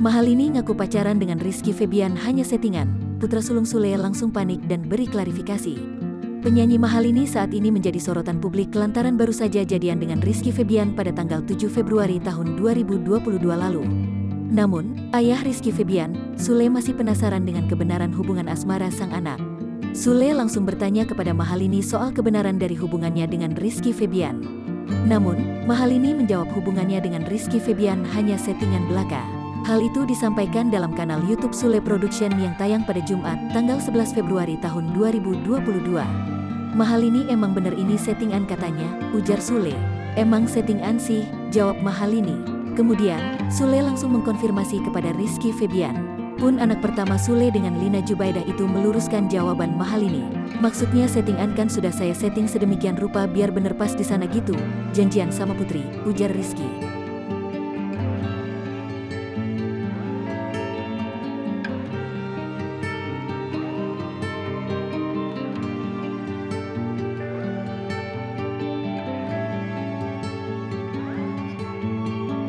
Mahalini ngaku pacaran dengan Rizky Febian hanya settingan. Putra sulung Sule langsung panik dan beri klarifikasi. Penyanyi Mahalini saat ini menjadi sorotan publik lantaran baru saja jadian dengan Rizky Febian pada tanggal 7 Februari tahun 2022 lalu. Namun, ayah Rizky Febian, Sule masih penasaran dengan kebenaran hubungan asmara sang anak. Sule langsung bertanya kepada Mahalini soal kebenaran dari hubungannya dengan Rizky Febian. Namun, Mahalini menjawab hubungannya dengan Rizky Febian hanya settingan belaka. Hal itu disampaikan dalam kanal YouTube Sule Production yang tayang pada Jumat, tanggal 11 Februari tahun 2022. Mahalini emang bener ini settingan katanya, ujar Sule. Emang settingan sih, jawab Mahalini. Kemudian, Sule langsung mengkonfirmasi kepada Rizky Febian. Pun anak pertama Sule dengan Lina Jubaidah itu meluruskan jawaban Mahalini. Maksudnya settingan kan sudah saya setting sedemikian rupa biar bener pas di sana gitu. Janjian sama Putri, ujar Rizky.